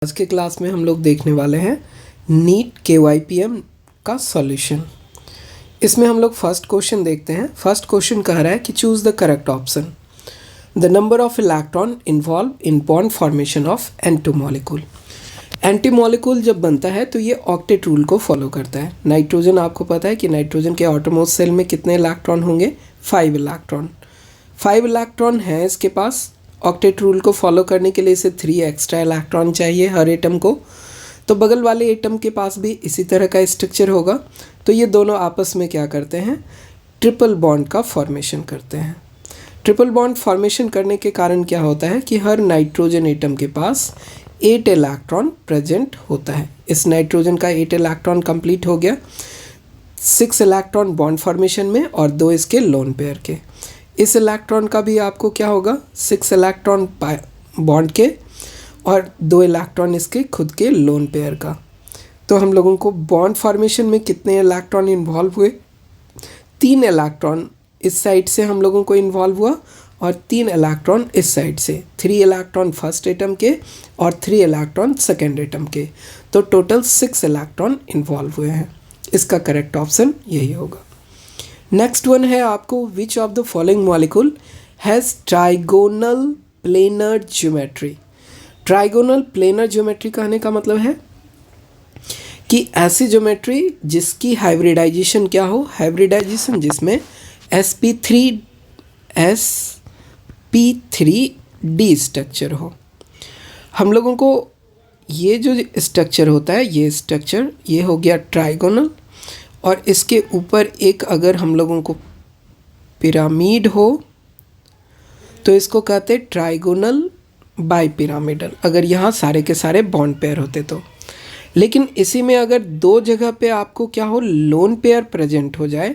आज के क्लास में हम लोग देखने वाले हैं नीट KYPM का सॉल्यूशन। इसमें हम लोग फर्स्ट क्वेश्चन देखते हैं। फर्स्ट क्वेश्चन कह रहा है कि choose the correct option. The number of electron involve in bond formation of N2 molecule. N2 molecule जब बनता है तो ये ऑक्टेट रूल को फॉलो करता है। नाइट्रोजन, आपको पता है कि नाइट्रोजन के ऑटोमोस्ट सेल में कितने इलेक्ट्रॉन होंगे? 5 इलेक्ट्रॉन। 5 इलेक्ट्रॉन हैं इसके पास। ऑक्टेट रूल को फॉलो करने के लिए इसे 3 एक्स्ट्रा इलेक्ट्रॉन चाहिए हर एटम को। तो बगल वाले एटम के पास भी इसी तरह का स्ट्रक्चर होगा। तो ये दोनों आपस में क्या करते हैं? ट्रिपल बॉन्ड का फॉर्मेशन करते हैं। ट्रिपल बॉन्ड फॉर्मेशन करने के कारण क्या होता है कि हर नाइट्रोजन एटम के पास 8 इलेक्ट्रॉन प्रेजेंट होता है। इस नाइट्रोजन का 8 इलेक्ट्रॉन कंप्लीट हो गया। 6 इलेक्ट्रॉन बॉन्ड फॉर्मेशन में और 2 इसके लोन पेयर के। इस इलेक्ट्रॉन का भी आपको क्या होगा? 6 इलेक्ट्रॉन बॉन्ड के और 2 इलेक्ट्रॉन इसके खुद के लोन पेयर का। तो हम लोगों को बॉन्ड फॉर्मेशन में कितने इलेक्ट्रॉन इन्वॉल्व हुए? 3 इलेक्ट्रॉन इस साइड से हम लोगों को इन्वॉल्व हुआ और 3 इलेक्ट्रॉन इस साइड से। 3 इलेक्ट्रॉन फर्स्ट एटम के और 3 इलेक्ट्रॉन सेकेंड एटम के। तो टोटल 6 इलेक्ट्रॉन इन्वॉल्व हुए हैं। इसका करेक्ट ऑप्शन यही होगा। नेक्स्ट वन है आपको, विच of the following molecule has trigonal planar geometry. Trigonal planar geometry कहने का मतलब है कि ऐसी ज्योमेट्री जिसकी हाइब्रिडाइजेशन क्या हो? हाइब्रिडाइजेशन जिसमें sp3d स्ट्रक्चर हो। हम लोगों को ये जो स्ट्रक्चर होता है, ये स्ट्रक्चर ये हो गया ट्राइगोनल, और इसके ऊपर एक अगर हम लोगों को पिरामिड हो तो इसको कहते हैं ट्राइगोनल बाइपिरामिडल, अगर यहाँ सारे के सारे बॉन्ड पेयर होते तो। लेकिन इसी में अगर 2 जगह पे आपको क्या हो? लोन पेयर प्रेजेंट हो जाए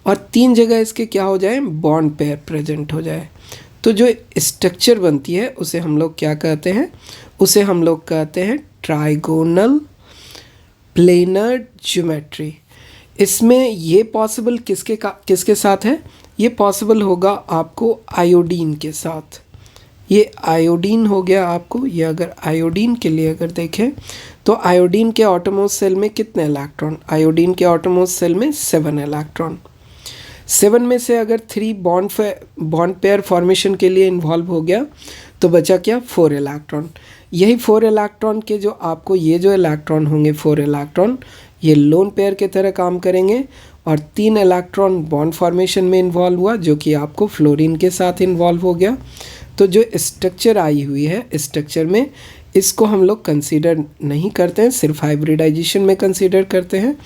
और 3 जगह इसके क्या हो जाए? बॉन्ड पेयर प्रेजेंट हो जाए, तो जो स्ट्रक्चर बनती है उसे हम लोग क्या कहते हैं? उसे हम लोग कहते हैं ट्राइगोनल प्लेनर ज्योमेट्री। इसमें ये पॉसिबल किसके साथ है? ये पॉसिबल होगा आपको आयोडीन के साथ। ये आयोडीन हो गया आपको। ये अगर आयोडीन के लिए अगर देखें तो आयोडीन के ऑटोमोस्ट सेल में कितने इलेक्ट्रॉन? आयोडीन के ऑटोमोस्ट सेल में 7 इलेक्ट्रॉन। 7 में से अगर 3 बॉन्ड पेयर फॉर्मेशन के लिए इन्वॉल्व हो गया तो बचा क्या? 4 इलेक्ट्रॉन। यही 4 इलेक्ट्रॉन के जो आपको ये जो इलेक्ट्रॉन होंगे 4 इलेक्ट्रॉन, ये लोन पेयर की तरह काम करेंगे और 3 इलेक्ट्रॉन बॉन्ड फॉर्मेशन में इन्वॉल्व हुआ जो कि आपको फ्लोरीन के साथ इन्वॉल्व हो गया। तो जो स्ट्रक्चर आई हुई है स्ट्रक्चर में, इसको हम लोग कंसीडर नहीं करते हैं, सिर्फ हाइब्रिडाइजेशन में कंसीडर करते हैं।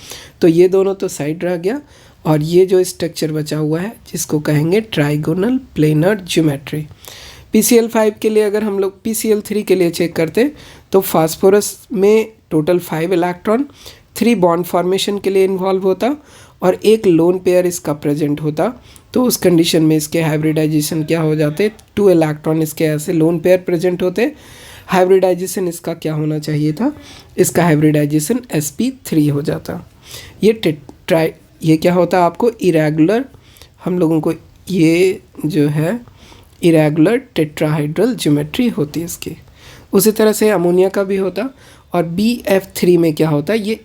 तो ये दोनों तो साइड रह गया और ये जो स्ट्रक्चर बचा हुआ है जिसको कहेंगे ट्राइगोनल प्लेनर ज्योमेट्री। PCl5 के लिए अगर हम लोग PCl3 के लिए चेक करते तो फास्फोरस में टोटल 5 इलेक्ट्रॉन 3 बॉन्ड फॉर्मेशन के लिए इन्वॉल्व होता और एक लोन पेयर इसका प्रेजेंट होता। तो उस कंडीशन में इसके हाइब्रिडाइजेशन क्या हो जाते? 2 इलेक्ट्रॉन इसके ऐसे लोन पेयर प्रेजेंट होते। हाइब्रिडाइजेशन इसका क्या होना चाहिए था? इसका हाइब्रिडाइजेशन sp3 हो जाता। ये क्या होता आपको? इरेगुलर, हम लोगों को ये जो है इरेगुलर टेट्राहाइड्रल ज्योमेट्री होती है इसकी। उसी तरह से अमोनिया का भी होता। और BF3 में क्या होता है? ये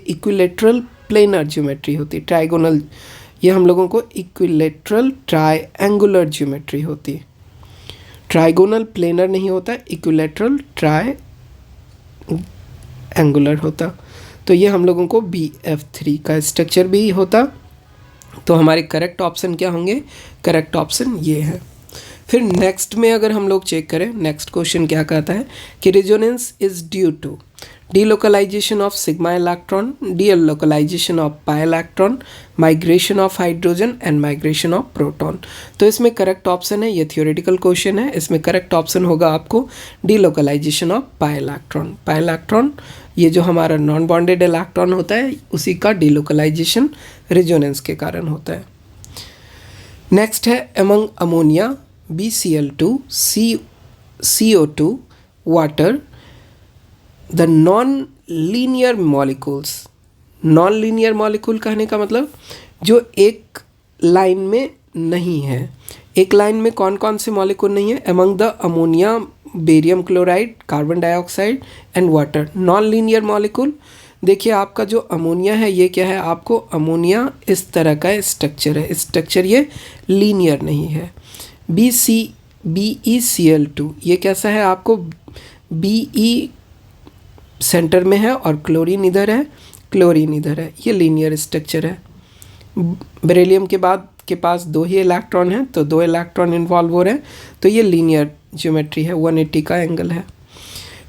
इक्विलेटरल प्लेनर ज्योमेट्री होती है। ट्राइगोनल, ये हम लोगों को इक्विलेटरल ट्रायंगुलर ज्योमेट्री होती है। ट्राइगोनल प्लेनर नहीं होता, इक्विलेटरल ट्रायंगुलर होता। तो ये हम लोगों को BF3 का स्ट्रक्चर भी होता। तो हमारे करेक्ट ऑप्शन क्या होंगे? करेक्ट ऑप्शन ये है। फिर नेक्स्ट में अगर हम लोग चेक करें, नेक्स्ट क्वेश्चन क्या कहता है कि resonance is due to delocalisation of sigma electron, delocalisation of pi electron, migration of hydrogen and migration of proton. तो इसमें करेक्ट ऑप्शन है, ये थियोरेटिकल क्वेश्चन है, इसमें करेक्ट ऑप्शन होगा आपको delocalisation of pi electron. Pi electron ये जो हमारा नॉन बॉन्डेड इलेक्ट्रॉन होता है उसी का डीलोकलाइजेशन रेजोनेंस के कारण होता है। नेक्स्ट है among ammonia, BCl2, CO2, water, the non linear molecules. Non linear molecule कहने का मतलब जो एक लाइन में नहीं है। एक लाइन में कौन कौन से मॉलिक्यूल नहीं है? Among the ammonia barium chloride, carbon dioxide and water. Non linear molecule, देखिए आपका जो अमोनिया है ये क्या है, आपको अमोनिया इस तरह का स्ट्रक्चर है, स्ट्रक्चर ये लीनियर नहीं है। BeCl2 ये कैसा है, आपको Be सेंटर में है और क्लोरीन इधर है, क्लोरीन इधर है, ये लीनियर स्ट्रक्चर है। बेरिलियम के बाद के पास 2 ही इलेक्ट्रॉन हैं, तो 2 इलेक्ट्रॉन इन्वॉल्व हो रहे हैं, तो ये लीनियर ज्योमेट्री है, 180 का एंगल है।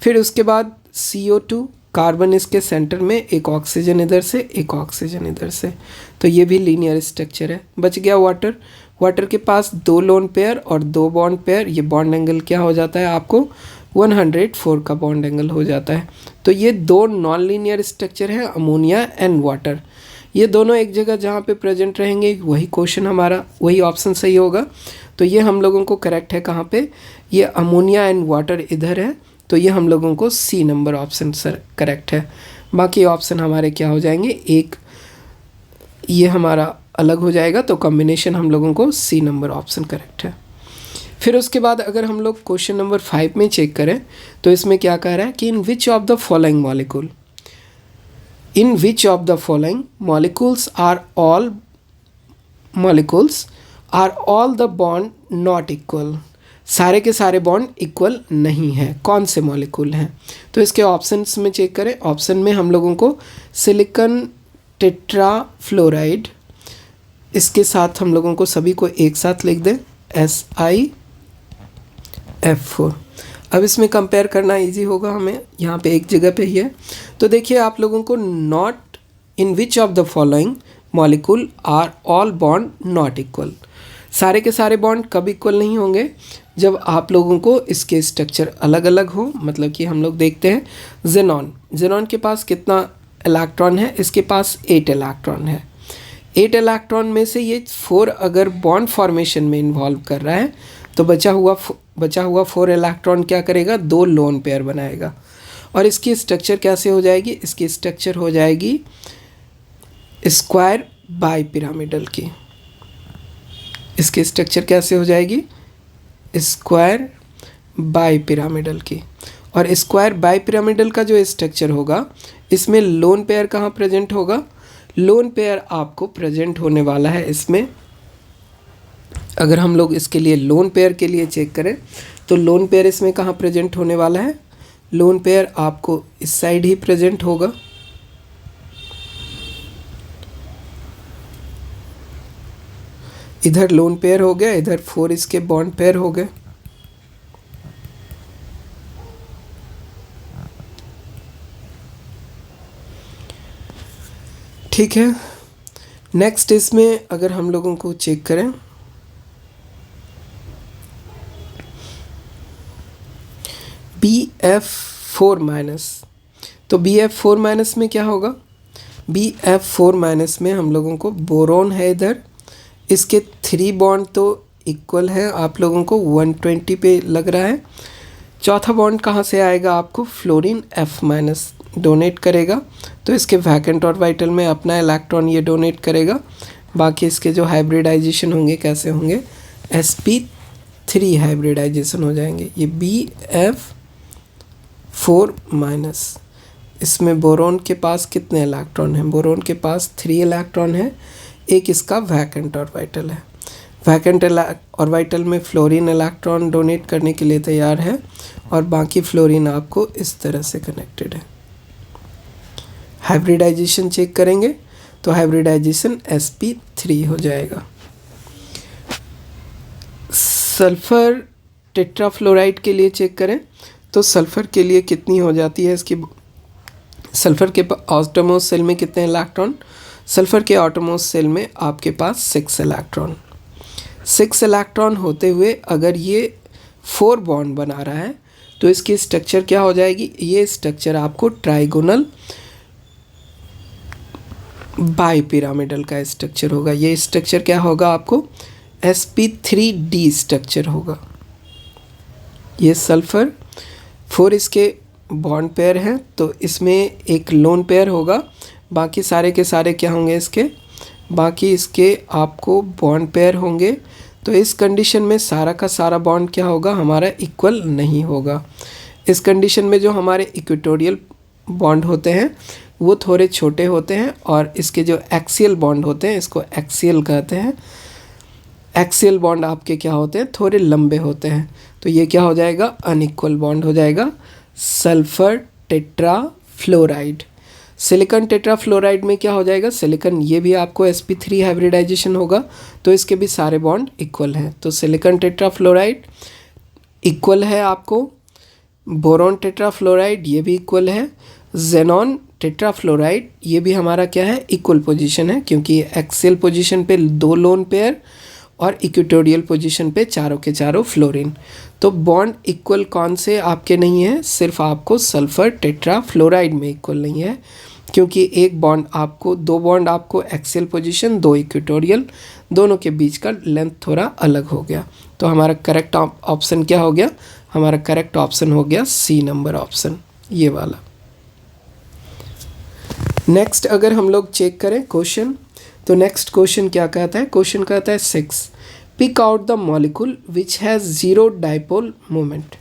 फिर उसके बाद CO2, कार्बन इसके सेंटर में, एक ऑक्सीजन इधर से, एक ऑक्सीजन इधर से, तो ये भी लीनियर स्ट्रक्चर है। बच गया वाटर। वाटर के पास 2 लोन पेयर और 2 बॉन्ड पेयर, ये बॉन्ड एंगल क्या हो जाता है आपको 104 का बॉन्ड एंगल हो जाता है। तो ये 2 नॉन लीनियर स्ट्रक्चर है, अमोनिया एंड वाटर। ये दोनों एक जगह जहाँ पे प्रेजेंट रहेंगे, वही क्वेश्चन हमारा, वही ऑप्शन सही होगा। तो ये हम लोगों को करेक्ट है कहाँ पे, ये अमोनिया एंड वाटर इधर है, तो ये हम लोगों को C number option sir correct है। बाकी ऑप्शन हमारे क्या हो जाएंगे, एक ये हमारा अलग हो जाएगा, तो कॉम्बिनेशन हम लोगों को C नंबर ऑप्शन करेक्ट है। फिर उसके बाद अगर हम लोग क्वेश्चन नंबर 5 में चेक करें, तो इसमें क्या कह रहा है कि in which of the following molecule, in which of the following molecules are all the bond not equal, सारे के सारे बॉन्ड इक्वल नहीं है, कौन से मॉलिक्यूल हैं। तो इसके ऑप्शंस में चेक करें, ऑप्शन में हम लोगों को सिलिकॉन टेट्राफ्लोराइड, इसके साथ हम लोगों को सभी को एक साथ लिख दें SiF4। अब इसमें कंपेयर करना इजी होगा हमें, यहाँ पे एक जगह पे ही है। तो देखिए आप लोगों को not in which of the following molecule are all bond not equal, सारे के सारे बॉन्ड कब इक्वल नहीं होंगे, जब आप लोगों को इसके स्ट्रक्चर अलग अलग हो। मतलब कि हम लोग देखते हैं जेनॉन, जेनॉन के पास कितना इलेक्ट्रॉन है, इसके पास 8 इलेक्ट्रॉन है। 8 इलेक्ट्रॉन में से ये 4 अगर बॉन्ड फॉर्मेशन में इन्वॉल्व कर रहा है, तो बचा हुआ 4 इलेक्ट्रॉन क्या करेगा, 2 लोन पेयर बनाएगा। और इसकी स्ट्रक्चर कैसे हो जाएगी, इसकी स्ट्रक्चर हो जाएगी स्क्वायर बाई पिरामिडल की। इसकी स्ट्रक्चर कैसे हो जाएगी, स्क्वायर बाई पिरामिडल की। और स्क्वायर बाई पिरामिडल का जो स्ट्रक्चर होगा, इसमें लोन पेयर कहाँ प्रेजेंट होगा, लोन पेयर आपको प्रेजेंट होने वाला है इसमें। अगर हम लोग इसके लिए लोन पेयर के लिए चेक करें, तो लोन पेयर इसमें कहाँ प्रेजेंट होने वाला है, लोन पेयर आपको इस साइड ही प्रेजेंट होगा। इधर लोन पेयर हो गया, इधर 4 इसके बॉन्ड पेयर हो गए। ठीक है, नेक्स्ट इसमें अगर हम लोगों को चेक करें, BF4-, तो BF4- में क्या होगा, BF4- में हम लोगों को बोरोन है इधर, इसके 3 बॉन्ड तो इक्वल हैं, आप लोगों को 120 पे लग रहा है। चौथा बॉन्ड कहाँ से आएगा, आपको फ्लोरीन F- डोनेट करेगा, तो इसके वैकेंट ऑर्बिटल में अपना इलेक्ट्रॉन ये डोनेट करेगा। बाकी इसके जो हाइब्रिडाइजेशन होंगे कैसे होंगे, sp3 हाइब्रिडाइजेशन हो जाएंगे। ये BF4-, इसमें बोरोन के पास कितने इलेक्ट्रॉन हैं, बोरोन के पास 3 इलेक्ट्रॉन है, एक इसका वैकेंट ऑर्बिटल है। वैकेंट ऑर्बिटल में फ्लोरीन इलेक्ट्रॉन डोनेट करने के लिए तैयार है, और बाकी फ्लोरीन आपको इस तरह से कनेक्टेड है। हाइब्रिडाइजेशन चेक करेंगे, तो हाइब्रिडाइजेशन sp3 हो जाएगा। सल्फ़र टेट्राफ्लोराइड के लिए चेक करें, तो सल्फ़र के लिए कितनी हो जाती है इसकी, सल्फ़र के ऑटोमोस सेल में कितने इलेक्ट्रॉन, सल्फ़र के ऑटोमोस सेल में आपके पास 6 इलेक्ट्रॉन। 6 इलेक्ट्रॉन होते हुए अगर ये 4 बॉन्ड बना रहा है, तो इसकी स्ट्रक्चर क्या हो जाएगी, ये स्ट्रक्चर आपको ट्राइगोनल बाई पिरामिडल का स्ट्रक्चर होगा। ये स्ट्रक्चर क्या होगा, आपको sp3d स्ट्रक्चर होगा। ये सल्फ़र 4 इसके बॉन्ड पेयर हैं, तो इसमें एक लोन पेयर होगा, बाकी सारे के सारे क्या होंगे इसके, बाकी इसके आपको बॉन्ड पेयर होंगे। तो इस कंडीशन में सारा का सारा बॉन्ड क्या होगा, हमारा इक्वल नहीं होगा। इस कंडीशन में जो हमारे इक्वेटोरियल बॉन्ड होते हैं वो थोड़े छोटे होते हैं, और इसके जो एक्सियल बॉन्ड होते हैं इसको एक्सियल कहते हैं। एक्सियल बॉन्ड आपके क्या होते हैं, थोड़े लंबे होते हैं। तो ये क्या हो जाएगा, अनइक्वल बॉन्ड हो जाएगा। सल्फर टेट्राफ्लोराइड, सिलिकॉन टेट्राफ्लोराइड में क्या हो जाएगा, सिलिकॉन, ये भी आपको sp3 हाइब्रिडाइजेशन होगा, तो इसके भी सारे बॉन्ड इक्वल हैं। तो सिलिकॉन टेट्राफ्लोराइड इक्वल है आपको। बोरॉन टेट्राफ्लोराइड ये भी इक्वल है। जेनॉन टेट्राफ्लोराइड ये भी हमारा क्या है, इक्वल पोजीशन है, क्योंकि एक्सियल पोजीशन पे 2 लोन पेयर और इक्वेटोरियल पोजीशन पे चारों के चारों फ्लोरीन। तो बॉन्ड इक्वल कौन से आपके नहीं है, सिर्फ आपको सल्फर टेट्राफ्लोराइड में इक्वल नहीं है, क्योंकि एक बॉन्ड आपको, 2 बॉन्ड आपको एक्सियल पोजीशन, 2 इक्वेटोरियल, दोनों के बीच का लेंथ थोड़ा अलग हो गया। तो हमारा करेक्ट ऑप्शन क्या हो गया, हमारा करेक्ट ऑप्शन हो गया सी नंबर ऑप्शन, ये वाला। नेक्स्ट अगर हम लोग चेक करें क्वेश्चन, तो नेक्स्ट क्वेश्चन क्या कहता है, क्वेश्चन कहता है 6, pick out the molecule which has zero dipole moment.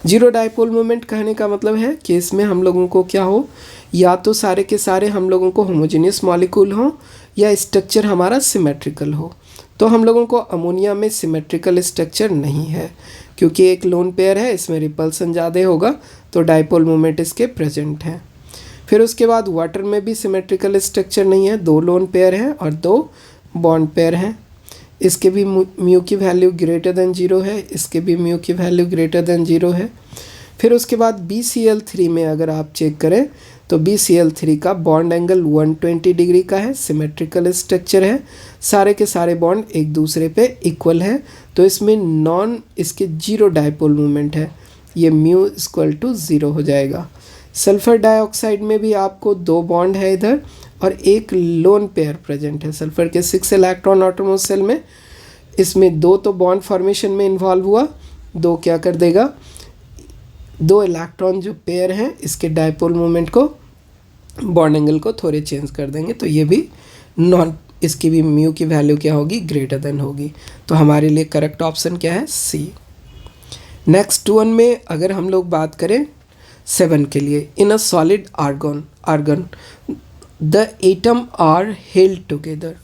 Zero dipole moment कहने का मतलब है कि इसमें हम लोगों को क्या हो, या तो सारे के सारे हम लोगों को होमोजेनियस मॉलिक्यूल हो, या स्ट्रक्चर हमारा सिमेट्रिकल हो। तो हम लोगों को अमोनिया में सिमेट्रिकल स्ट्रक्चर नहीं है, क्योंकि एक लोन पेयर है, इसमें रिपल्सन ज़्यादा होगा, तो डाइपोल मोमेंट इसके प्रेजेंट है। फिर उसके बाद वाटर में भी सिमेट्रिकल स्ट्रक्चर नहीं है, 2 लोन पेयर हैं और 2 बॉन्ड पेयर हैं। इसके भी म्यू की वैल्यू ग्रेटर देन 0 है, इसके भी म्यू की वैल्यू ग्रेटर देन 0 है। फिर उसके बाद BCl3 में अगर आप चेक करें तो BCl3 का बॉन्ड एंगल 120 डिग्री का है, सिमेट्रिकल स्ट्रक्चर है, सारे के सारे बॉन्ड एक दूसरे पे इक्वल है, तो इसमें इसके 0 डाइपोल मोमेंट है, ये म्यू इक्वल टू 0 हो जाएगा। सल्फ़र डाइऑक्साइड में भी आपको 2 बॉन्ड है इधर, और एक लोन पेयर प्रेजेंट है। सल्फ़र के 6 इलेक्ट्रॉन आटोमोस सेल में, इसमें 2 तो बॉन्ड फॉर्मेशन में इन्वॉल्व हुआ, 2 क्या कर देगा, 2 इलेक्ट्रॉन जो पेयर हैं इसके डाइपोल मोमेंट को, बॉन्ड एंगल को थोड़े चेंज कर देंगे, तो ये भी इसकी भी म्यू की वैल्यू क्या होगी, ग्रेटर देन होगी। तो हमारे लिए करेक्ट ऑप्शन क्या है, सी। नेक्स्ट वन में अगर हम लोग बात करें 7 के लिए, in a solid argon the atom are held together.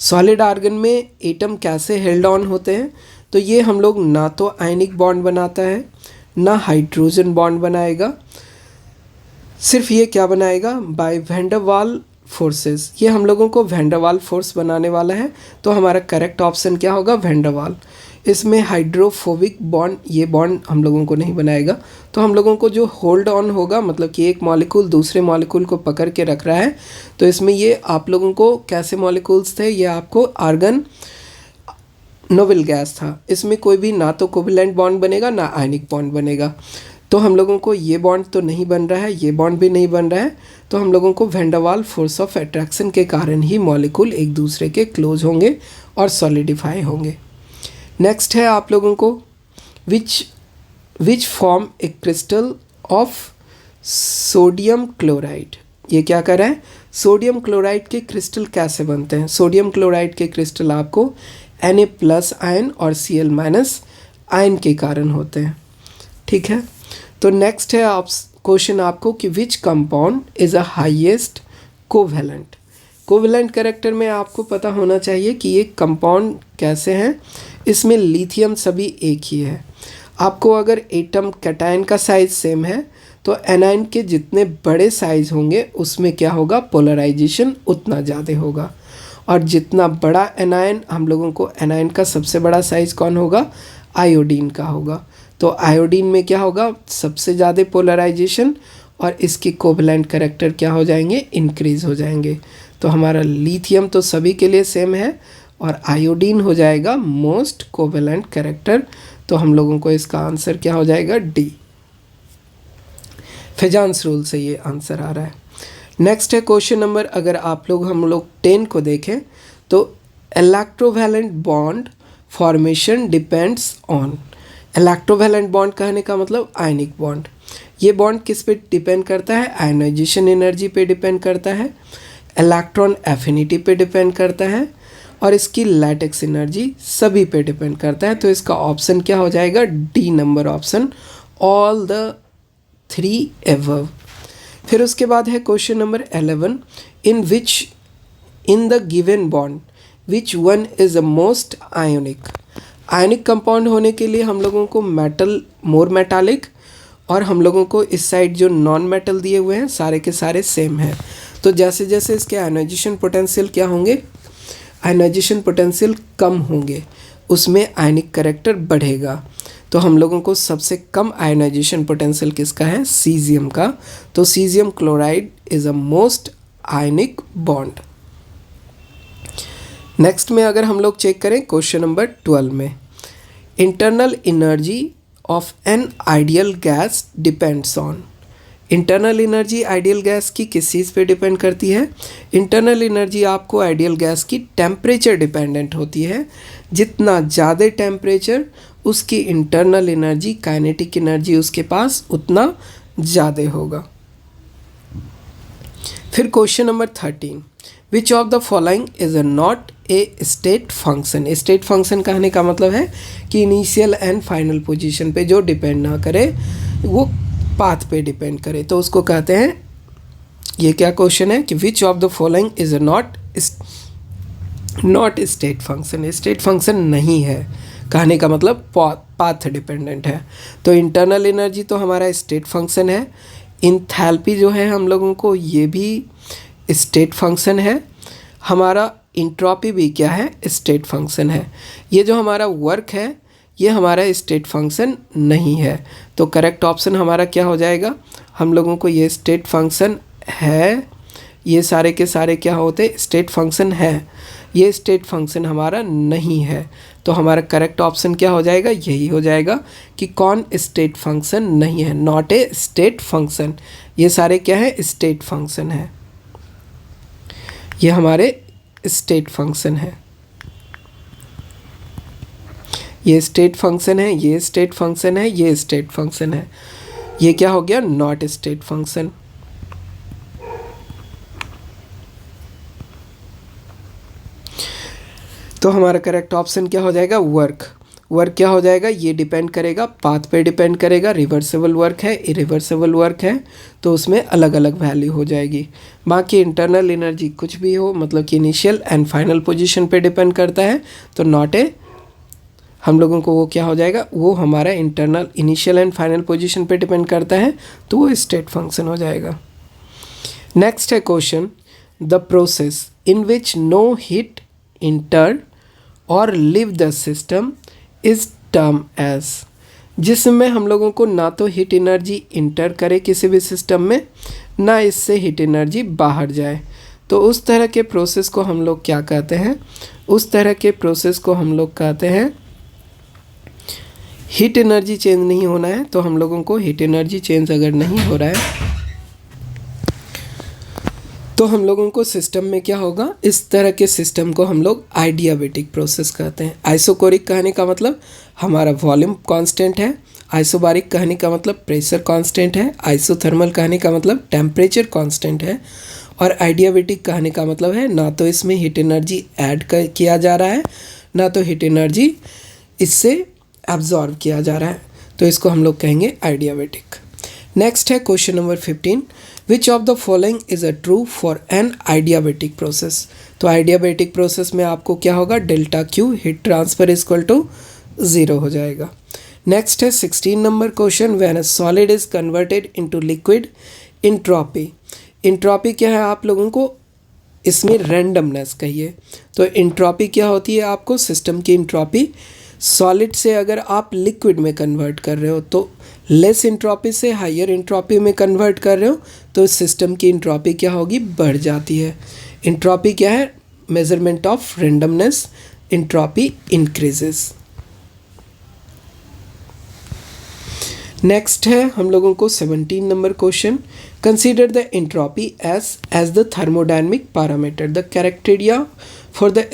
Solid argon में एटम कैसे हेल्ड ऑन होते हैं, तो ये हम लोग ना तो आयनिक बॉन्ड बनाता है, ना हाइड्रोजन बॉन्ड बनाएगा, सिर्फ ये क्या बनाएगा, बाय वैन डर वाल फोर्सेस। ये हम लोगों को वैन डर वाल फोर्स बनाने वाला है, तो हमारा करेक्ट ऑप्शन क्या होगा, वैन डर वाल। इसमें हाइड्रोफोबिक बॉन्ड, ये बॉन्ड हम लोगों को नहीं बनाएगा, तो हम लोगों को जो होल्ड ऑन होगा, मतलब कि एक मॉलिक्यूल दूसरे मॉलिक्यूल को पकड़ के रख रहा है, तो इसमें ये आप लोगों को कैसे मॉलिक्यूल्स थे, ये आपको आर्गन नोबल गैस था, इसमें कोई भी ना तो कोवेलेंट बॉन्ड बनेगा ना आयनिक बॉन्ड बनेगा, तो हम लोगों को ये बॉन्ड तो नहीं बन रहा है, ये बॉन्ड भी नहीं बन रहा है, तो हम लोगों को वैन डर वाल फोर्स ऑफ अट्रैक्शन के कारण ही मॉलिक्यूल एक दूसरे के क्लोज होंगे और सॉलिडिफाई होंगे। नेक्स्ट है आप लोगों को which form A crystal of sodium chloride. ये क्या कर रहा है, सोडियम क्लोराइड के क्रिस्टल कैसे बनते हैं। सोडियम क्लोराइड के क्रिस्टल आपको Na+ आयन और Cl- आयन के कारण होते हैं, ठीक है। तो नेक्स्ट है आप क्वेश्चन आपको कि which compound is a highest covalent. Covalent character में आपको पता होना चाहिए कि ये कंपाउंड कैसे हैं। इसमें लिथियम सभी एक ही है। आपको अगर एटम कैटायन का साइज़ सेम है तो एनायन के जितने बड़े साइज़ होंगे उसमें क्या होगा, पोलराइजेशन उतना ज़्यादा होगा, और जितना बड़ा एनायन, हम लोगों को एनायन का सबसे बड़ा साइज़ कौन होगा, आयोडीन का होगा, तो आयोडीन में क्या होगा, सबसे ज़्यादा पोलराइजेशन, और इसकी कोवेलेंट कैरेक्टर क्या हो जाएंगे, इंक्रीज़ हो जाएंगे। तो हमारा लिथियम तो सभी के लिए सेम है, और आयोडीन हो जाएगा मोस्ट कोवेलेंट कैरेक्टर, तो हम लोगों को इसका आंसर क्या हो जाएगा, डी। फेजान्स रूल से ये आंसर आ रहा है। नेक्स्ट है क्वेश्चन नंबर, अगर हम लोग 10 को देखें तो electrovalent bond formation depends on. Electrovalent bond कहने का मतलब आयनिक बॉन्ड। ये बॉन्ड किस पे डिपेंड करता है, आयनाइजेशन एनर्जी पे डिपेंड करता है, इलेक्ट्रॉन एफिनिटी पे डिपेंड करता है, और इसकी लैटेक्स एनर्जी सभी पे डिपेंड करता है। तो इसका ऑप्शन क्या हो जाएगा, D number option, all the 3 above. फिर उसके बाद है question number 11, in the given bond which one is the most ionic. Ionic compound होने के लिए हम लोगों को मेटल मोर मेटालिक, और हम लोगों को इस साइड जो नॉन मेटल दिए हुए हैं सारे के सारे सेम हैं। तो जैसे जैसे इसके आयोनाइजेशन पोटेंशियल क्या होंगे, आयोनाइजेशन पोटेंशियल कम होंगे, उसमें आयनिक कैरेक्टर बढ़ेगा। तो हम लोगों को सबसे कम आयोनाइजेशन पोटेंशियल किसका है, सीजियम का। तो caesium chloride is a most ionic bond. Next में अगर हम लोग चेक करें क्वेश्चन नंबर 12 में, internal energy of an ideal gas depends on. Internal energy ideal gas की किस चीज़ पे डिपेंड करती है, इंटरनल एनर्जी आपको आइडियल गैस की टेम्परेचर डिपेंडेंट होती है। जितना ज़्यादा टेम्परेचर उसकी इंटरनल एनर्जी, काइनेटिक एनर्जी उसके पास उतना ज़्यादा होगा। फिर question number 13, which of the following is a not a state function. State function कहने का मतलब है कि इनिशियल एंड फाइनल पोजीशन पे जो डिपेंड ना करे, वो पाथ पे डिपेंड करे, तो उसको कहते हैं, ये क्या क्वेश्चन है कि विच of the following is a not state function. State function नहीं है कहने का मतलब पाथ डिपेंडेंट है। तो इंटरनल एनर्जी तो हमारा स्टेट फंक्शन है, इंथैल्पी जो है हम लोगों को ये भी स्टेट फंक्शन है, हमारा इंट्रॉपी भी क्या है, स्टेट फंक्शन है। ये जो हमारा वर्क है ये हमारा स्टेट फंक्शन नहीं है। तो करेक्ट ऑप्शन हमारा क्या हो जाएगा, हम लोगों को ये स्टेट फंक्शन है, ये सारे के सारे क्या होते, स्टेट फंक्शन है, ये स्टेट फंक्शन हमारा नहीं है। तो हमारा करेक्ट ऑप्शन क्या हो जाएगा, यही हो जाएगा कि कौन स्टेट फंक्शन नहीं है, नॉट ए स्टेट फंक्शन। ये सारे क्या है, स्टेट फंक्शन है, ये हमारे स्टेट फंक्शन है, ये स्टेट फंक्शन है, ये स्टेट फंक्शन है, ये स्टेट फंक्शन है। ये क्या हो गया, नॉट स्टेट फंक्शन। तो हमारा करेक्ट ऑप्शन क्या हो जाएगा, वर्क। वर्क क्या हो जाएगा, ये डिपेंड करेगा, पाथ पे डिपेंड करेगा, रिवर्सिबल वर्क है, इरिवर्सिबल वर्क है, तो उसमें अलग अलग वैल्यू हो जाएगी। बाकी इंटरनल एनर्जी कुछ भी हो, मतलब कि इनिशियल एंड फाइनल पोजीशन पे डिपेंड करता है, तो नॉट ए, हम लोगों को वो क्या हो जाएगा, वो हमारा internal initial and final position पे डिपेंड करता है, तो वो स्टेट फंक्शन हो जाएगा। नेक्स्ट है question, the process in which no heat enter और leave the system is term as. जिसमें हम लोगों को ना तो हीट एनर्जी इंटर करे किसी भी सिस्टम में, ना इससे हीट एनर्जी बाहर जाए, तो उस तरह के प्रोसेस को हम लोग क्या कहते हैं, उस तरह के प्रोसेस को हम लोग कहते हैं, हीट एनर्जी चेंज नहीं होना है। तो हम लोगों को हीट एनर्जी चेंज अगर नहीं हो रहा है तो हम लोगों को सिस्टम में क्या होगा, इस तरह के सिस्टम को हम लोग आइडियाबैटिक प्रोसेस कहते हैं। आइसोकोरिक कहने का मतलब हमारा वॉल्यूम कांस्टेंट है, आइसोबारिक कहने का मतलब प्रेशर कांस्टेंट है, आइसोथर्मल कहने का मतलब टेम्परेचर कांस्टेंट है, और आइडियाबैटिक कहने का मतलब है ना तो इसमें हीट एनर्जी ऐड किया जा रहा है, ना तो हीट एनर्जी इससे एब्जॉर्ब किया जा रहा है, तो इसको हम लोग कहेंगे आइडियाबैटिक। नेक्स्ट है question number 15, which of the following is a true for an adiabatic process. तो आइडियाबैटिक प्रोसेस में आपको क्या होगा, delta Q heat transfer equal to 0 हो जाएगा। नेक्स्ट है 16 number question, when a solid is converted into liquid, entropy. Entropy क्या है आप लोगों को, इसमें रैंडमनेस कहिए। तो इंट्रॉपी क्या होती है, आपको सिस्टम की इंट्रॉपी, सॉलिड से अगर आप लिक्विड में कन्वर्ट कर रहे हो तो लेस इंट्रॉपी से हायर इंट्रॉपी में कन्वर्ट कर रहे हो तो सिस्टम की इंट्रॉपी क्या होगी, बढ़ जाती है। इंट्रॉपी क्या है, measurement of randomness, entropy increases. Next है हम लोगों को 17 number question, consider the entropy as the thermodynamic parameter, the criteria for the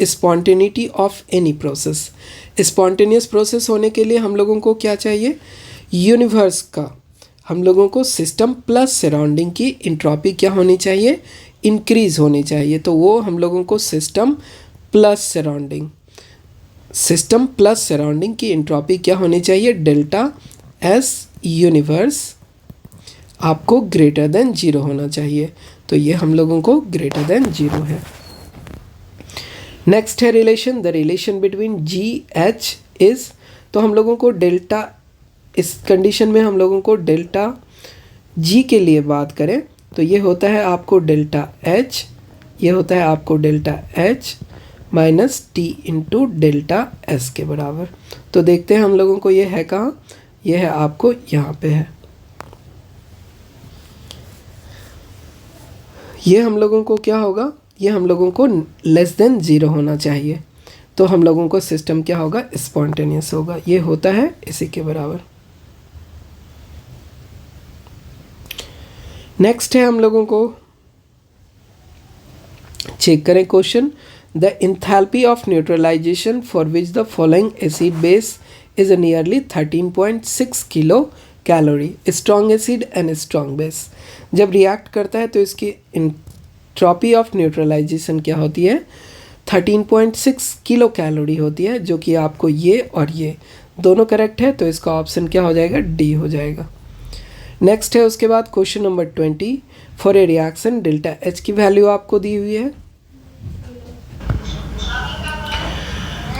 spontaneity of any process. Spontaneous process होने के लिए हम लोगों को क्या चाहिए, यूनिवर्स का, हम लोगों को सिस्टम प्लस सराउंडिंग की इंट्रॉपी क्या होनी चाहिए, इंक्रीज होनी चाहिए। तो वो हम लोगों को system plus surrounding, system plus surrounding की एंट्रोपी क्या होनी चाहिए, डेल्टा एस यूनिवर्स आपको ग्रेटर देन 0 होना चाहिए। तो ये हम लोगों को ग्रेटर देन 0 है। नेक्स्ट है relation, the relation between ji H is, तो हम लोगों को डेल्टा, इस कंडीशन में हम लोगों को डेल्टा जी के लिए बात करें तो ये होता है आपको डेल्टा एच, ये होता है आपको delta H minus T into delta S के बराबर। तो देखते हैं हम लोगों को ये है कहाँ, ये है आपको यहाँ पे है। ये हम लोगों को क्या होगा, ये हम लोगों को लेस देन 0 होना चाहिए। तो हम लोगों को सिस्टम क्या होगा, स्पॉन्टेनियस होगा। ये होता है इसी के बराबर। नेक्स्ट है हम लोगों को चेक करें question, the enthalpy of neutralisation for which the following acid base is nearly 13.6 kilo calorie, strong acid and strong base. जब रिएक्ट करता है तो इसकी एंट्रोपी ऑफ न्यूट्रलाइजेशन क्या होती है, 13.6 किलो कैलोरी होती है, जो कि आपको ये और ये दोनों करेक्ट है। तो इसका ऑप्शन क्या हो जाएगा, डी हो जाएगा। नेक्स्ट है उसके बाद question number 20, for a reaction delta H की वैल्यू आपको दी हुई है।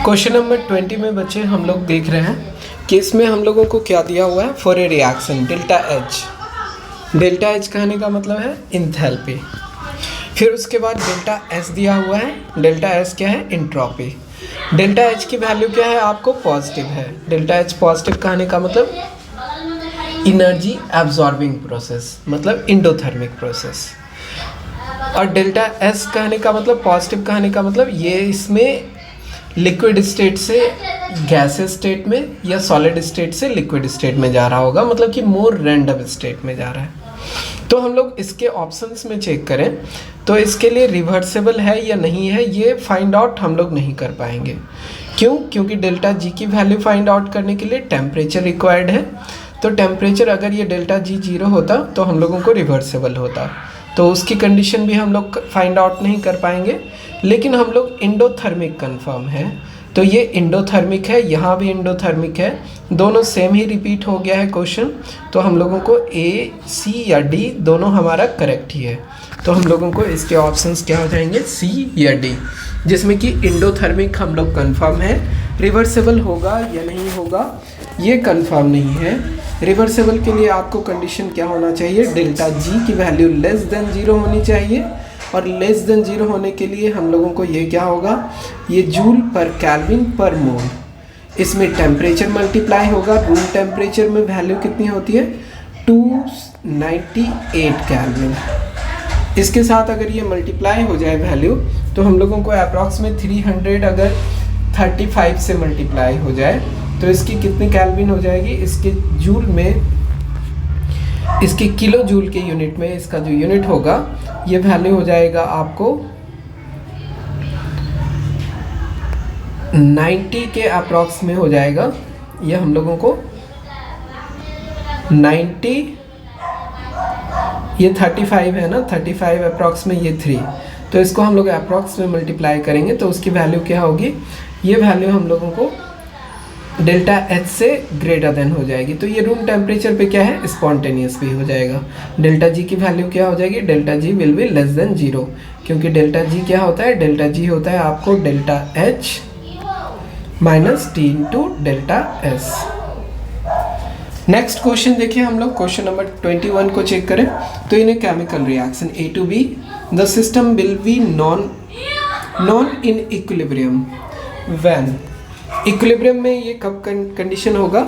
क्वेश्चन नंबर 20 में बच्चे हम लोग देख रहे हैं कि इसमें हम लोगों को क्या दिया हुआ है, for a reaction delta H. Delta H कहने का मतलब है इंथैल्पी। फिर उसके बाद डेल्टा एस दिया हुआ है, डेल्टा एस क्या है, एंट्रोपी। डेल्टा एच की वैल्यू क्या है, आपको पॉजिटिव है। डेल्टा एच पॉजिटिव कहने का मतलब एनर्जी एब्जॉर्बिंग प्रोसेस, मतलब इंडोथर्मिक प्रोसेस। और डेल्टा एस कहने का मतलब, पॉजिटिव कहने का मतलब ये इसमें लिक्विड स्टेट से गैसेस स्टेट में या सॉलिड स्टेट से लिक्विड स्टेट में जा रहा होगा, मतलब कि मोर रैंडम स्टेट में जा रहा है। तो हम लोग इसके ऑप्शंस में चेक करें तो इसके लिए रिवर्सेबल है या नहीं है, ये फाइंड आउट हम लोग नहीं कर पाएंगे। क्यों? क्योंकि डेल्टा जी की वैल्यू फाइंड आउट करने के लिए टेम्परेचर रिक्वायर्ड है। तो टेम्परेचर अगर ये डेल्टा जी 0 होता तो हम लोगों को रिवर्सेबल होता, तो उसकी कंडीशन भी हम लोग फाइंड आउट नहीं कर पाएंगे। लेकिन हम लोग इंडोथर्मिक कंफर्म है, तो ये इंडोथर्मिक है, यहाँ भी इंडोथर्मिक है, दोनों सेम ही रिपीट हो गया है क्वेश्चन। तो हम लोगों को ए, सी या डी दोनों हमारा करेक्ट ही है। तो हम लोगों को इसके ऑप्शंस क्या हो जाएंगे, सी या डी, जिसमें कि इंडोथर्मिक हम लोग कंफर्म है। रिवर्सेबल होगा या नहीं होगा ये कंफर्म नहीं है। रिवर्सेबल के लिए आपको कंडीशन क्या होना चाहिए, डेल्टा जी की वैल्यू लेस देन 0 होनी चाहिए। और लेस देन 0 होने के लिए हम लोगों को ये क्या होगा, ये जूल पर केल्विन पर मोल, इसमें टेम्परेचर मल्टीप्लाई होगा। रूम टेम्परेचर में वैल्यू कितनी होती है, 298 केल्विन। इसके साथ अगर ये मल्टीप्लाई हो जाए वैल्यू तो हम लोगों को अप्रॉक्सीमेट 300 अगर 35 से मल्टीप्लाई हो जाए तो इसकी कितनी केल्विन हो जाएगी, इसके जूल में, इसके किलो जूल के यूनिट में इसका जो यूनिट होगा ये वैल्यू हो जाएगा आपको 90 के अप्रॉक्स में हो जाएगा। ये हम लोगों को 90, ये 35 है ना, 35 अप्रॉक्स में ये 3, तो इसको हम लोग अप्रॉक्स में मल्टीप्लाई करेंगे तो उसकी वैल्यू क्या होगी, ये वैल्यू हम लोगों को डेल्टा एच से ग्रेटर देन हो जाएगी। तो ये रूम टेम्परेचर पे क्या है, स्पॉन्टेनियस भी हो जाएगा। डेल्टा जी की वैल्यू क्या हो जाएगी, delta G will be less than 0, क्योंकि डेल्टा जी क्या होता है, डेल्टा जी होता है आपको delta H minus T into delta S. Next question देखिए हम लोग, क्वेश्चन नंबर 21 को चेक करें तो in a chemical reaction A to B the system will be non in equilibrium when, equilibrium में ये कब कंडीशन होगा,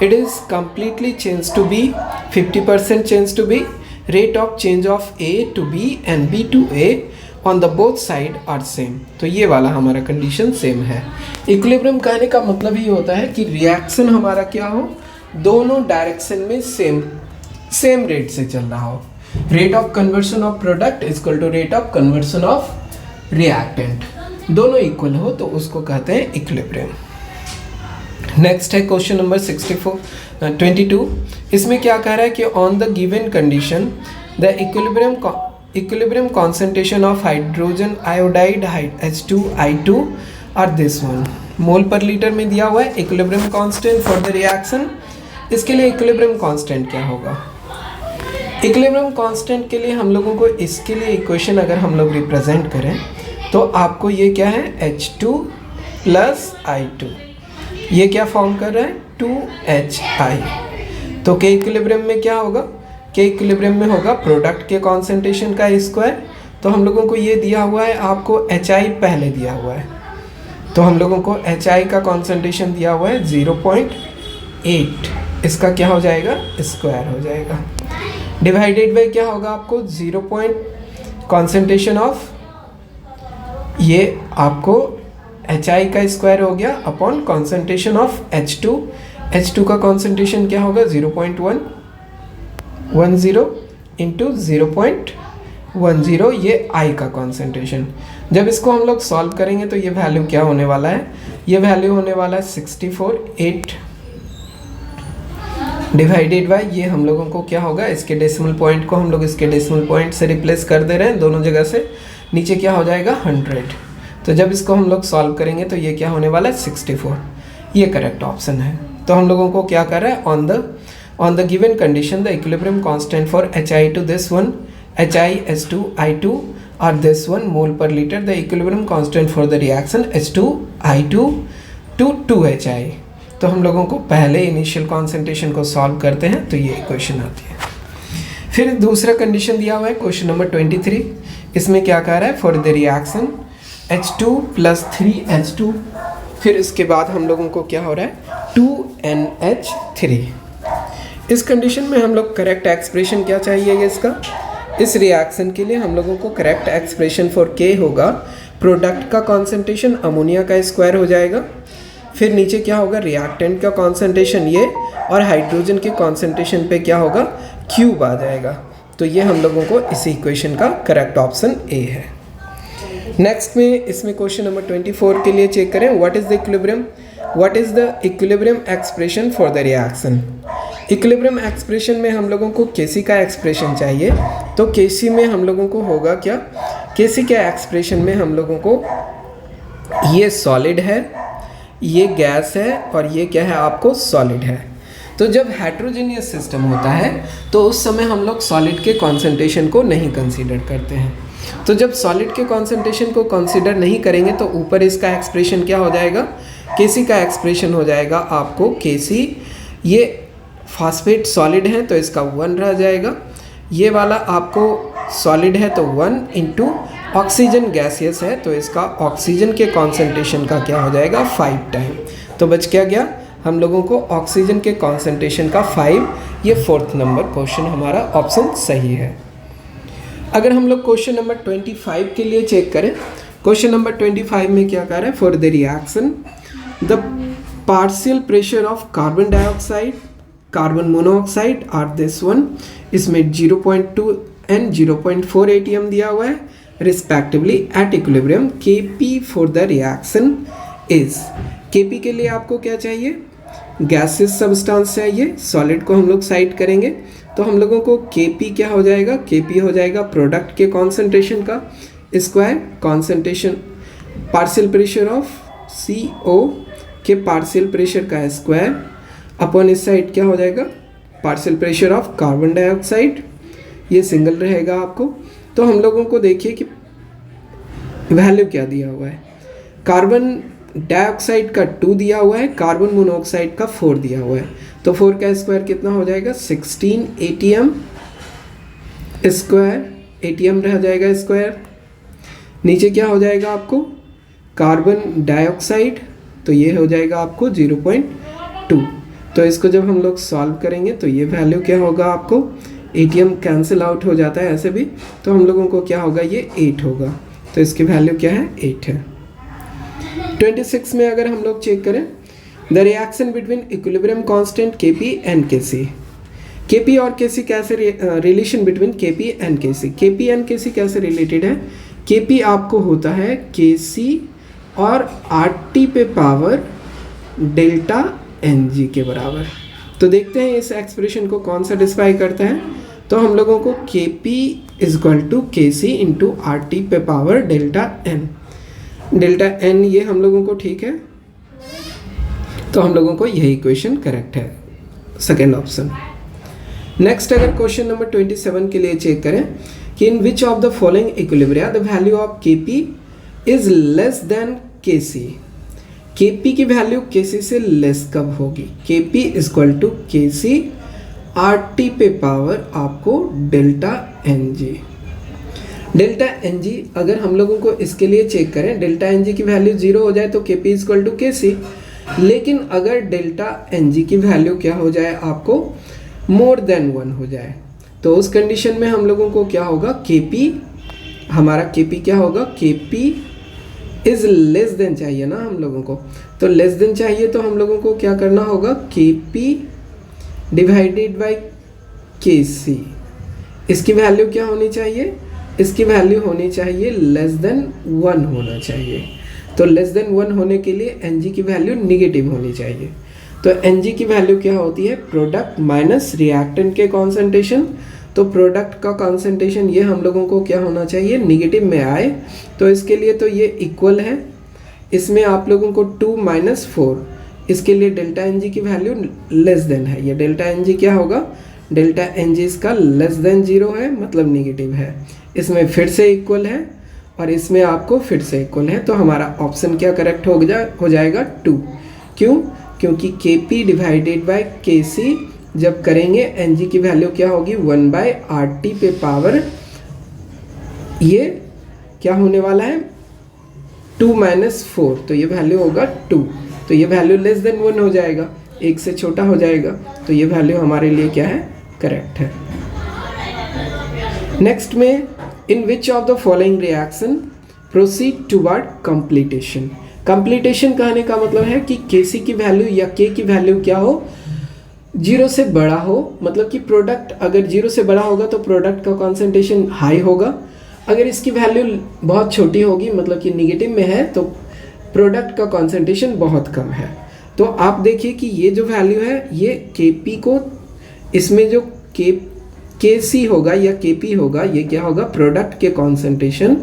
it is completely change to B, 50% change to B, rate of change of A to B and B to A on the both side are same. तो ये वाला हमारा condition same है। Equilibrium कहने का मतलब ही होता है कि रिएक्शन हमारा क्या हो, दोनों डायरेक्शन में सेम रेट से चल रहा हो। Rate of conversion of product equal to rate of conversion of reactant, दोनों इक्वल हो तो उसको कहते हैं इक्विलिब्रियम। नेक्स्ट है क्वेश्चन नंबर 22। इसमें क्या कह रहा है कि on the given condition the equilibrium concentration of hydrogen iodide H2I2 और दिस वन मोल पर लीटर में दिया हुआ है equilibrium constant for the reaction. इसके लिए इक्विलिब्रियम कांस्टेंट क्या होगा? इक्विलिब्रियम कांस्टेंट के लिए हम लोगों को इसके लिए इक्वेशन अगर हम लोग रिप्रेजेंट करें तो आपको ये क्या है H2 प्लस I2, ये क्या फॉर्म कर रहा है 2HI। तो के इक्विलिब्रियम में क्या होगा? के इक्विलिब्रियम में होगा प्रोडक्ट के कॉन्सेंट्रेशन का स्क्वायर। तो हम लोगों को ये दिया हुआ है, आपको HI पहले दिया हुआ है, तो हम लोगों को HI का कॉन्सेंट्रेशन दिया हुआ है 0.8, इसका क्या हो जाएगा स्क्वायर हो जाएगा, डिवाइडेड बाई क्या होगा आपको 0. कॉन्सेंट्रेशन ऑफ ये आपको HI का स्क्वायर हो गया अपॉन कॉन्सेंट्रेशन ऑफ H2 का कॉन्सेंट्रेशन क्या होगा 0.110 इंटू 0.10, ये I का कॉन्सेंट्रेशन। जब इसको हम लोग सॉल्व करेंगे तो ये वैल्यू क्या होने वाला है? ये वैल्यू होने वाला है 64.8 डिवाइडेड बाय ये हम लोगों को क्या होगा, इसके डेसिमल पॉइंट को हम लोग इसके डेसिमल पॉइंट से रिप्लेस कर दे रहे हैं दोनों जगह से, नीचे क्या हो जाएगा 100। तो जब इसको हम लोग सॉल्व करेंगे तो ये क्या होने वाला है 64, ये करेक्ट ऑप्शन है। तो हम लोगों को क्या कर रहा है on the given condition the equilibrium constant for HI to this one HIS2I2 or this one mole per liter, the equilibrium constant for the reaction H2I2 to 2HI। तो हम लोगों को पहले इनिशियल कॉन्सेंट्रेशन को सॉल्व करते हैं तो ये इक्वेशन आती है। फिर दूसरा कंडीशन दिया हुआ है क्वेश्चन नंबर 23, इसमें क्या कह रहा है for the reaction H2 plus 3H2, फिर इसके बाद हम लोगों को क्या हो रहा है 2NH3। इस कंडीशन में हम लोग करेक्ट एक्सप्रेशन क्या चाहिए इसका, इस रिएक्शन के लिए हम लोगों को करेक्ट एक्सप्रेशन फॉर K होगा प्रोडक्ट का कॉन्सेंट्रेशन अमोनिया का स्क्वायर हो जाएगा, फिर नीचे क्या होगा रिएक्टेंट का कॉन्सेंट्रेशन ये, और हाइड्रोजन के कॉन्सेंट्रेशन पे क्या होगा क्यूब आ जाएगा। तो ये हम लोगों को इसी इक्वेशन का करेक्ट ऑप्शन ए है। नेक्स्ट में इसमें क्वेश्चन नंबर 24 के लिए चेक करें what is the equilibrium expression for the reaction. Equilibrium expression में हम लोगों को केसी का एक्सप्रेशन चाहिए, तो केसी में हम लोगों को होगा क्या, केसी के एक्सप्रेशन में हम लोगों को ये सॉलिड है, ये गैस है और ये क्या है आपको सॉलिड है। तो जब हेट्रोजेनियस सिस्टम होता है तो उस समय हम लोग सॉलिड के कॉन्सेंट्रेशन को नहीं कंसीडर करते हैं। तो जब सॉलिड के कॉन्सेंट्रेशन को कंसीडर नहीं करेंगे तो ऊपर इसका एक्सप्रेशन क्या हो जाएगा, केसी का एक्सप्रेशन हो जाएगा आपको केसी, ये फॉस्फेट सॉलिड है तो इसका 1 रह जाएगा, ये वाला आपको सॉलिड है तो 1 इंटू ऑक्सीजन गैसियस है तो इसका ऑक्सीजन के कॉन्सेंट्रेशन का क्या हो जाएगा 5 टाइम। तो बच क्या गया हम लोगों को ऑक्सीजन के कॉन्सेंट्रेशन का 5, ये 4th नंबर क्वेश्चन हमारा ऑप्शन सही है। अगर हम लोग क्वेश्चन नंबर 25 के लिए चेक करें, क्वेश्चन नंबर 25 में क्या कर रहा है for the reaction the partial pressure of carbon dioxide carbon monoxide are this one, इसमें 0.2 एंड 0.4 ATM दिया हुआ है respectively at equilibrium. Kp for the reaction is, Kp के लिए आपको क्या चाहिए, गैसेस सब्सटेंस चाहिए, सॉलिड को हम लोग साइड करेंगे तो हम लोगों को Kp क्या हो जाएगा, Kp हो जाएगा प्रोडक्ट के कॉन्सेंट्रेशन का square, concentration partial pressure of CO के पार्शियल प्रेशर का स्क्वायर अपॉन इस साइड क्या हो जाएगा partial pressure of carbon dioxide, ये सिंगल रहेगा आपको। तो हम लोगों को देखिए कि वैल्यू क्या दिया हुआ है, कार्बन डाइऑक्साइड का 2 दिया हुआ है, कार्बन मोनोऑक्साइड का 4 दिया हुआ है, तो 4 का स्क्वायर कितना हो जाएगा 16 ATM स्क्वायर, ATM रह जाएगा स्क्वायर। नीचे क्या हो जाएगा आपको कार्बन डाइऑक्साइड, तो ये हो जाएगा आपको 0.2। तो इसको जब हम लोग सॉल्व करेंगे तो ये वैल्यू क्या होगा आपको, ATM कैंसिल आउट हो जाता है ऐसे भी, तो हम लोगों को क्या होगा ये 8 होगा, तो इसकी वैल्यू क्या है 8 है। 26 में अगर हम लोग चेक करें the reaction between equilibrium constant Kp and Kc, Kp और Kc कैसे relation between Kp and Kc, Kp and Kc कैसे रिलेटेड है, Kp आपको होता है Kc और RT पे पावर डेल्टा Ng के बराबर। तो देखते हैं इस एक्सप्रेशन को कौन सेटिस्फाई करता है, तो हम लोगों को Kp equal to Kc into RT पे power delta n, delta n ये हम लोगों को ठीक है, तो हम लोगों को यही इक्वेशन करेक्ट है, सेकेंड ऑप्शन। नेक्स्ट अगर क्वेश्चन नंबर 27 के लिए चेक करें कि in which of the following equilibria the value of Kp is less than Kc। Kp की वैल्यू Kc से लेस कब होगी? Kp equal to Kc RT पे पावर आपको डेल्टा Ng। डेल्टा Ng अगर हम लोगों को इसके लिए चेक करें, डेल्टा Ng की वैल्यू 0 हो जाए तो Kp इजक्वल टू Kc, लेकिन अगर डेल्टा Ng की वैल्यू क्या हो जाए आपको मोर देन 1 हो जाए, तो उस कंडीशन में हम लोगों को क्या होगा, Kp हमारा Kp क्या होगा, Kp इज लेस देन चाहिए ना हम लोगों को, तो लेस देन चाहिए तो हम लोगों को क्या करना होगा, Kp डिवाइडेड बाई Kc, इसकी वैल्यू क्या होनी चाहिए, इसकी वैल्यू होनी चाहिए लेस देन 1 होना चाहिए। तो लेस देन 1 होने के लिए Ng की वैल्यू निगेटिव होनी चाहिए। तो Ng की वैल्यू क्या होती है, प्रोडक्ट माइनस रिएक्टेंट के कॉन्सेंट्रेशन, तो प्रोडक्ट का कॉन्सेंट्रेशन ये हम लोगों को क्या होना चाहिए, निगेटिव में आए, तो इसके लिए तो ये इक्वल है, इसमें आप लोगों को 2 माइनस 4, इसके लिए डेल्टा Ng की वैल्यू लेस देन है, ये डेल्टा Ng क्या होगा, डेल्टा Ng इसका लेस देन 0 है, मतलब निगेटिव है, इसमें फिर से इक्वल है और इसमें आपको फिर से इक्वल है, तो हमारा ऑप्शन क्या करेक्ट हो जाएगा 2। क्यों? क्योंकि Kp डिवाइडेड बाय Kc जब करेंगे Ng की वैल्यू क्या होगी 1 बाय RT पे पावर, ये क्या होने वाला है 2 माइनस 4, तो ये वैल्यू होगा 2, तो ये वैल्यू लेस देन 1 हो जाएगा, 1 से छोटा हो जाएगा, तो ये वैल्यू हमारे लिए क्या है, करेक्ट है। नेक्स्ट में in which of the following reaction proceed toward completion. Completion कहने का मतलब है कि Kc की वैल्यू या K की वैल्यू क्या हो, 0 से बड़ा हो, मतलब कि प्रोडक्ट अगर 0 से बड़ा होगा तो प्रोडक्ट का कॉन्सेंट्रेशन हाई होगा, अगर इसकी वैल्यू बहुत छोटी होगी मतलब कि निगेटिव में है तो प्रोडक्ट का कॉन्सेंट्रेशन बहुत कम है। तो आप देखिए कि ये जो वैल्यू है ये Kp को, इसमें जो Kc होगा या Kp होगा, ये क्या होगा, प्रोडक्ट के कॉन्सेंट्रेशन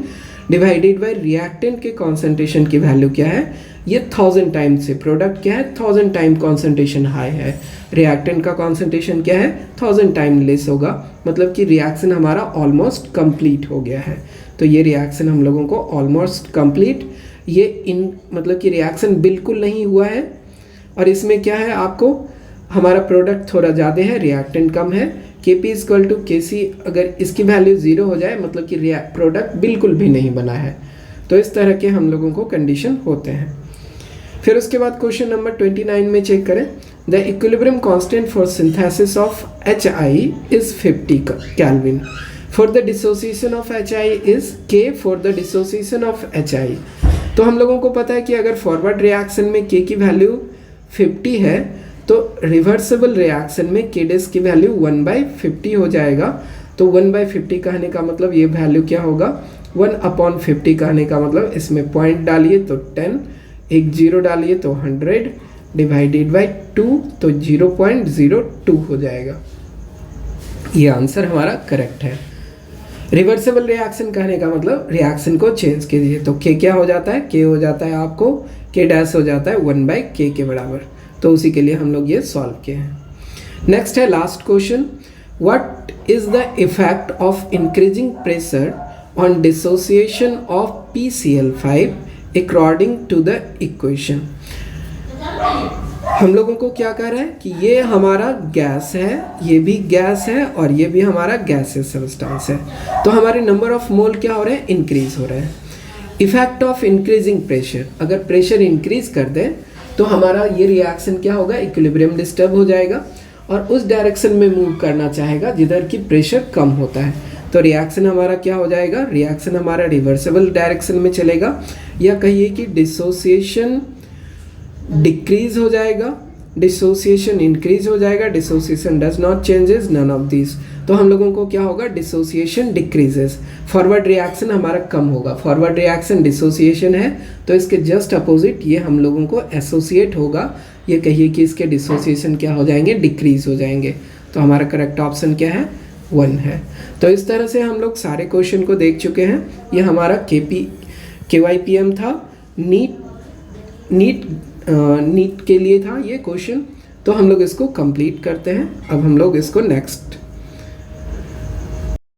डिवाइडेड बाय रिएक्टेंट के कॉन्सेंट्रेशन की वैल्यू क्या है, ये 1000 टाइम से, प्रोडक्ट क्या है 1000 टाइम कॉन्सेंट्रेशन हाई है, रिएक्टेंट का कॉन्सेंट्रेशन क्या है 1000 टाइम लेस होगा, मतलब कि रिएक्शन हमारा ऑलमोस्ट कंप्लीट हो गया है। तो ये रिएक्शन हम लोगों को ऑलमोस्ट कंप्लीट, ये मतलब कि रिएक्शन बिल्कुल नहीं हुआ है, और इसमें क्या है आपको हमारा प्रोडक्ट थोड़ा ज़्यादा है, रिएक्टेंट कम है, Kp इक्वल टू Kc अगर इसकी वैल्यू 0 हो जाए मतलब कि प्रोडक्ट बिल्कुल भी नहीं बना है, तो इस तरह के हम लोगों को कंडीशन होते हैं। फिर उसके बाद क्वेश्चन नंबर 29 में चेक करें, the equilibrium constant for synthesis of HI is 50 kelvin, for the dissociation of HI is K for the dissociation of HI। तो हम लोगों को पता है कि अगर फॉरवर्ड रिएक्शन में K की वैल्यू 50 है तो रिवर्सिबल रिएक्शन में K डैश की वैल्यू 1/50 हो जाएगा। तो 1/50 कहने का मतलब ये वैल्यू क्या होगा, 1/50 कहने का मतलब इसमें पॉइंट डालिए तो 10, एक 0 डालिए तो 100 डिवाइडेड बाई 2 तो 0.02 हो जाएगा। ये आंसर हमारा करेक्ट है। रिवर्सिबल रिएक्शन कहने का मतलब रिएक्शन को चेंज कीजिए, तो K क्या हो जाता है, K हो जाता है आपको K डैश हो जाता है 1/K के बराबर, तो उसी के लिए हम लोग ये सॉल्व किए हैं। नेक्स्ट है last question, what is the effect of increasing pressure on dissociation of PCl5 according to the equation. हम लोगों को क्या कह रहा है कि ये हमारा गैस है, ये भी गैस है और ये भी हमारा गैसेस सब्सटेंस है, तो हमारे नंबर ऑफ मोल क्या हो रहे हैं, इंक्रीज हो रहे हैं। इफेक्ट ऑफ इंक्रीजिंग प्रेशर, अगर प्रेशर इंक्रीज कर दें तो हमारा ये रिएक्शन क्या होगा, इक्विलिब्रियम डिस्टर्ब हो जाएगा और उस डायरेक्शन में मूव करना चाहेगा जिधर की प्रेशर कम होता है, तो रिएक्शन हमारा क्या हो जाएगा, रिएक्शन हमारा रिवर्सिबल डायरेक्शन में चलेगा, या कहिए कि डिसोसिएशन डिक्रीज हो जाएगा, डिसोसिएशन इंक्रीज हो जाएगा, dissociation does not changes none of this, तो हम लोगों को क्या होगा, डिसोसिएशन डिक्रीजेस। फॉरवर्ड रिएक्शन हमारा कम होगा, फॉरवर्ड रिएक्शन डिसोसिएशन है तो इसके जस्ट अपोजिट ये हम लोगों को एसोसिएट होगा, ये कहिए कि इसके डिसोसिएशन क्या हो जाएंगे, डिक्रीज हो जाएंगे। तो हमारा करेक्ट ऑप्शन क्या है, 1 है। तो इस तरह से हम लोग सारे क्वेश्चन को देख चुके हैं। ये हमारा KYPM था, नीट के लिए था ये क्वेश्चन। तो हम लोग इसको कंप्लीट करते हैं। अब हम लोग इसको नेक्स्ट